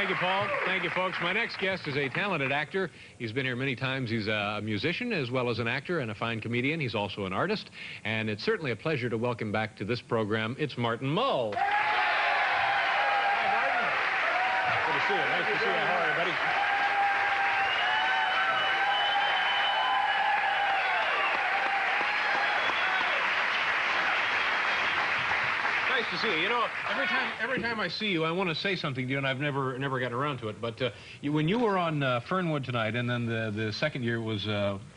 Thank you, Paul. Thank you, folks. My next guest is a talented actor. He's been here many times. He's a musician as well as an actor and a fine comedian. He's also an artist. And it's certainly a pleasure to welcome back to this program. It's Martin Mull. Hi, Martin. Good to see you. Nice to see you. How are you, buddy? Nice to see you. You know, every time I see you, I want to say something to you, and I've never gotten around to it. But when you were on Fernwood tonight, and then the second year was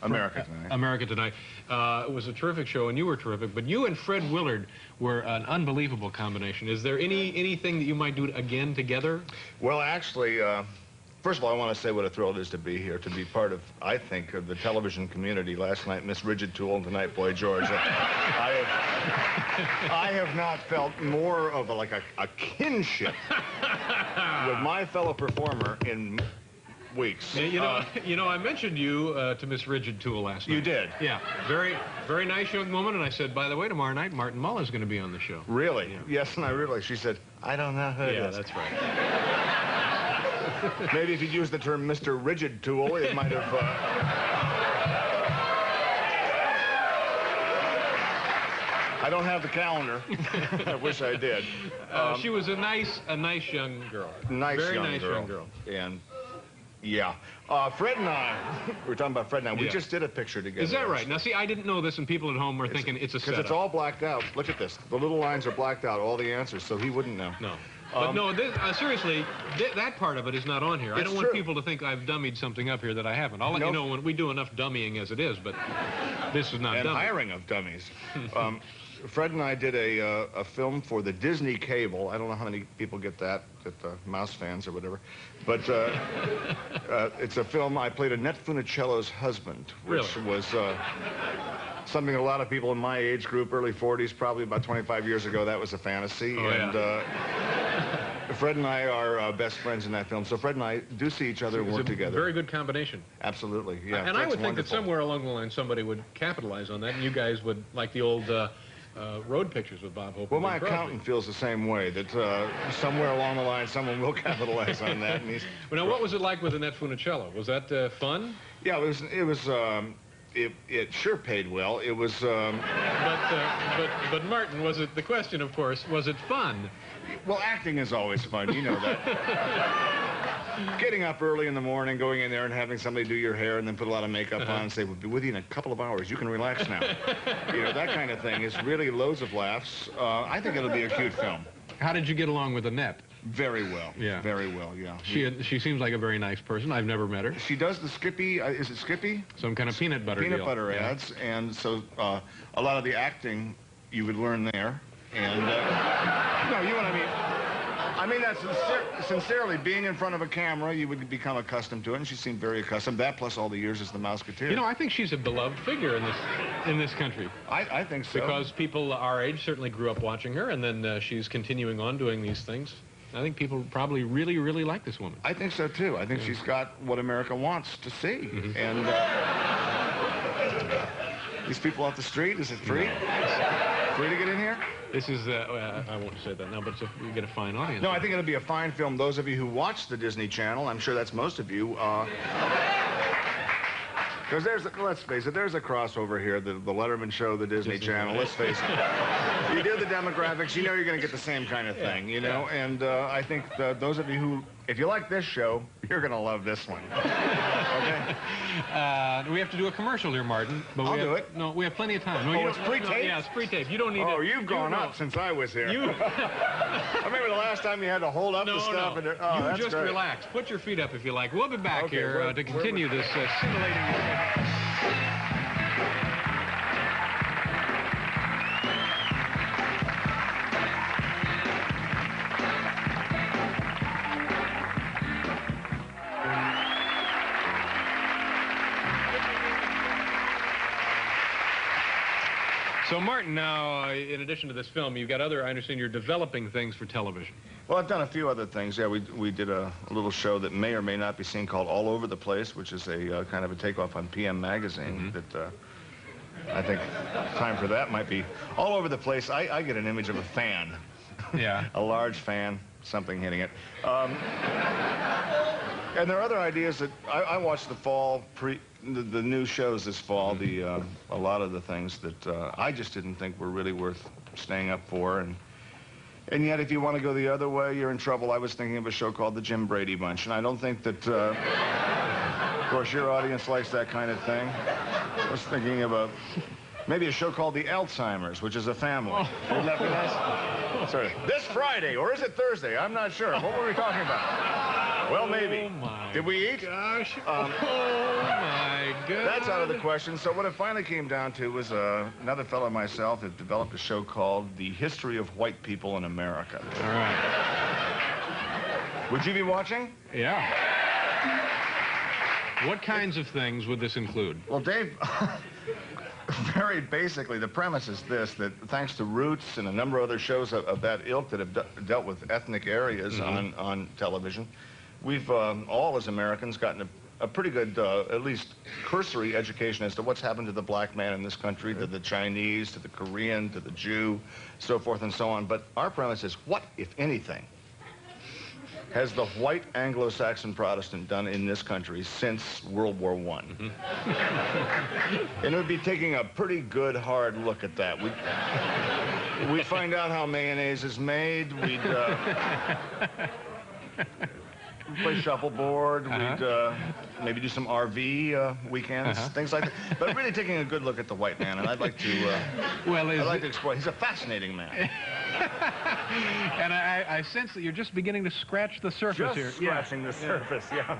America Tonight. America Tonight. It was a terrific show, and you were terrific. But you and Fred Willard were an unbelievable combination. Is there anything that you might do again together? Well, actually, first of all, I want to say what a thrill it is to be here, to be part of, I think, of the television community. Last night, Miss Rigid Tool, and tonight, Boy George. I have not felt more of a kinship with my fellow performer in weeks. You know, I mentioned you to Miss Rigid Tool last night. You did? Yeah. Very nice young woman, and I said, by the way, tomorrow night, Martin Mull is going to be on the show. Really? Yeah. Yes, and I realized. She said, I don't know who it is. Yeah, that's right. Maybe if you'd used the term Mr. Rigid Tool, it might have... I don't have the calendar. I wish I did. She was a nice young girl. Very nice young girl. And, yeah. Fred and I, we were talking about Fred and I, we just did a picture together. Is that right? Now, see, I didn't know this, and people at home were thinking it's a setup. Because it's all blacked out. Look at this. The little lines are blacked out, all the answers, so he wouldn't know. No. But no, seriously, that part of it is not on here. I don't want people to think I've dummied something up here that I haven't. I'll let you know when we do enough dummying as it is, but this is not dummy. And hiring of dummies. Fred and I did a film for the Disney Cable. I don't know how many people get that Mouse fans or whatever. But it's a film. I played Annette Funicello's husband, which was something a lot of people in my age group, early 40s, probably about 25 years ago, that was a fantasy. Fred and I are best friends in that film. So Fred and I do see each other and work together. Very good combination. Absolutely, yeah. And I would think that somewhere along the line somebody would capitalize on that, and you guys would, like the old road pictures with Bob Hope. Well, my accountant feels the same way, that somewhere along the line someone will capitalize on that. And But now, what was it like with Annette Funicello? Was that fun? Yeah, it sure paid well. It was... But Martin, was it, the question, of course, was it fun? Well, acting is always fun, you know that. Getting up early in the morning, going in there and having somebody do your hair and then put a lot of makeup on and say, we'll be with you in a couple of hours. You can relax now. You know, that kind of thing is really loads of laughs. I think it'll be a cute film. How did you get along with Annette? Very well. Yeah. Very well, yeah. She seems like a very nice person. I've never met her. She does the Skippy, is it Skippy? Some kind of peanut butter Peanut butter ads, and so a lot of the acting you would learn there. And, no, you know what I mean. I mean that sincerely. Being in front of a camera, you would become accustomed to it, and she seemed very accustomed. That plus all the years as the Mouseketeer. You know, I think she's a beloved figure in this country. I think so. Because people our age certainly grew up watching her, and then she's continuing on doing these things. I think people probably really, really like this woman. I think so, too. I think she's got what America wants to see. And these people off the street, is it free? Free to get in here? This is, I won't say that now, but you get a fine audience. No, I think it'll be a fine film. Those of you who watch the Disney Channel, I'm sure that's most of you, because let's face it, there's a crossover here, the Letterman show, the Disney Channel, let's face it. You do the demographics, you know you're going to get the same kind of thing, you know, and I think those of you who, if you like this show, you're going to love this one. Okay? We have to do a commercial here, Martin. But I'll do it. No, we have plenty of time. No, it's pre-taped? No, yeah, it's pre-taped. You don't need Oh, you've gone up since I was here. I remember the last time you had to hold up the stuff. No, you just relax. Put your feet up if you like. We'll be back here to continue this scintillating... So, Martin, now, in addition to this film, you've got other, I understand you're developing things for television. Well, I've done a few other things. Yeah, we did a little show that may or may not be seen called All Over the Place, which is a kind of a takeoff on PM Magazine that I think time for that might be. All over the place, I get an image of a fan. Yeah. A large fan something hitting it. And there are other ideas that I watched the new shows this fall, a lot of the things that I just didn't think were really worth staying up for. And yet, if you want to go the other way, you're in trouble. I was thinking of a show called The Jim Brady Bunch, and I don't think that, of course, your audience likes that kind of thing. I was thinking of maybe a show called The Alzheimer's, which is a family. Wouldn't that be nice? Sorry. This Friday, or is it Thursday? I'm not sure. What were we talking about? Well, maybe. Oh, my Did we eat? gosh. Oh, my God. That's out of the question. So what it finally came down to was another fellow myself had developed a show called The History of White People in America. All right. Would you be watching? Yeah. What kinds of things would this include? Well, Dave, very basically, the premise is this, that thanks to Roots and a number of other shows of that ilk that have dealt with ethnic areas on television, we've all, as Americans, gotten a pretty good, at least cursory education as to what's happened to the black man in this country, to the Chinese, to the Korean, to the Jew, so forth and so on. But our premise is, what, if anything, has the white Anglo-Saxon Protestant done in this country since World War I? And it would be taking a pretty good, hard look at that. We'd find out how mayonnaise is made. We'd play shuffleboard. We'd maybe do some RV weekends, things like that. But really taking a good look at the white man, and I'd like to. I'd like to explore. He's a fascinating man. And I sense that you're just beginning to scratch the surface here. Just scratching the surface, yeah.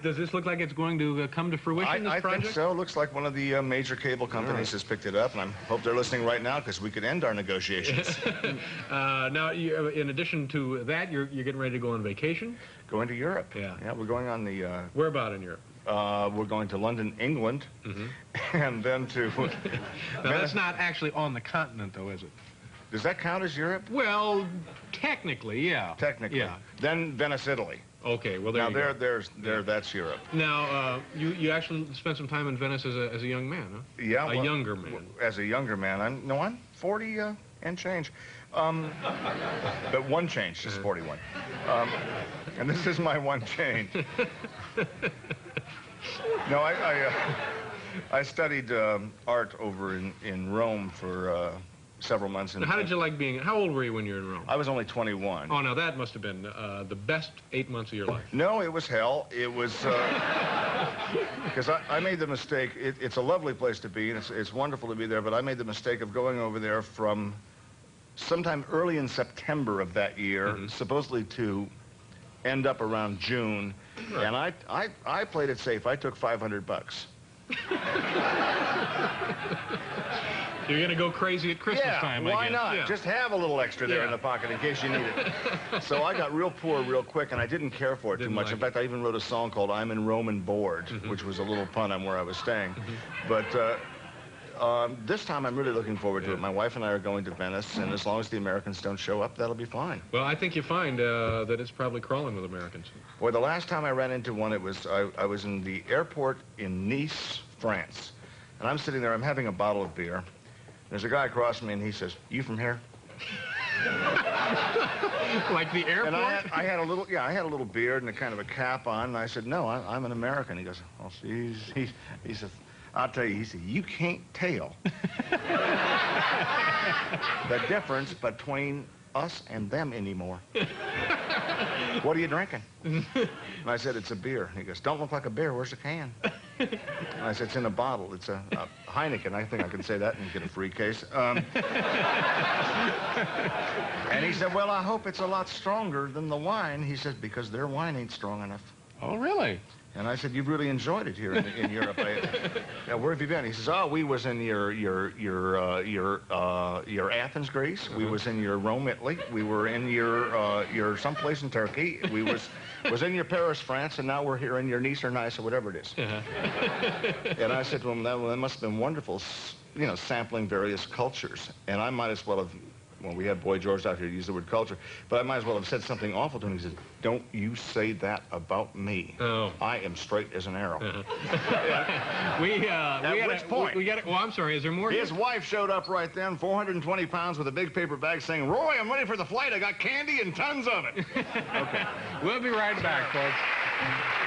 Does this look like it's going to come to fruition, this project? I think so. Looks like one of the major cable companies has picked it up, and I hope they're listening right now, because we could end our negotiations. Now, in addition to that, you're getting ready to go on vacation? Going to Europe. Yeah. Yeah, we're going on the... Where about in Europe? We're going to London, England, and then to... Now, that's not actually on the continent, though, is it? Does that count as Europe? Well, technically, yeah. Technically. Yeah. Then Venice, Italy. Okay, well, there you go. That's Europe. Now, you actually spent some time in Venice as a young man, huh? Yeah. A younger man. As a younger man. I'm 40 and change. But one change, just 41. And this is my one change. No, I studied art over in Rome for several months. Now, how did you like being... How old were you when you were in Rome? I was only 21. Oh, now that must have been the best 8 months of your life. No, it was hell. It was... Because I made the mistake... It's a lovely place to be, and it's wonderful to be there, but I made the mistake of going over there from sometime early in September of that year, supposedly to end up around June, and I played it safe. I took $500. You're going to go crazy at Christmas time, I guess. Why not? Yeah. Just have a little extra there in the pocket in case you need it. So I got real poor real quick, and I didn't care for it too much. In fact, I even wrote a song called I'm in Rome and Bored, which was a little pun on where I was staying. But this time I'm really looking forward to it. My wife and I are going to Venice, and as long as the Americans don't show up, that'll be fine. Well, I think you find that it's probably crawling with Americans. Boy, the last time I ran into one, it was I was in the airport in Nice, France. And I'm sitting there, I'm having a bottle of beer. There's a guy across from me, and he says, "You from here?" Like the airport? And I had a little beard and a kind of a cap on, and I said, "No, I'm an American." He goes, "Well, he says, I'll tell you," he said, "you can't tell the difference between us and them anymore." "What are you drinking?" And I said, "It's a beer." And he goes, "Don't look like a beer. Where's the can?" And I said, "It's in a bottle. It's a Heineken." I think I can say that and get a free case. And he said, "Well, I hope it's a lot stronger than the wine." He said, "Because their wine ain't strong enough." Oh, really? And I said, "You've really enjoyed it here in Europe." "Yeah, where have you been?" He says, "Oh, we was in your Athens, Greece. We was in your Rome, Italy. We were in your someplace in Turkey. We was in your Paris, France, and now we're here in your Nice or Nice or whatever it is." And I said to him, "That must have been wonderful, you know, sampling various cultures." And I might as well have when we had Boy George out here to use the word culture, but I might as well have said something awful to him. He said, "Don't you say that about me. Oh. I am straight as an arrow." At which point? Well, I'm sorry, is there more? His wife showed up right then, 420 pounds with a big paper bag saying, "Roy, I'm ready for the flight. I got candy and tons of it." Okay. We'll be right back, folks.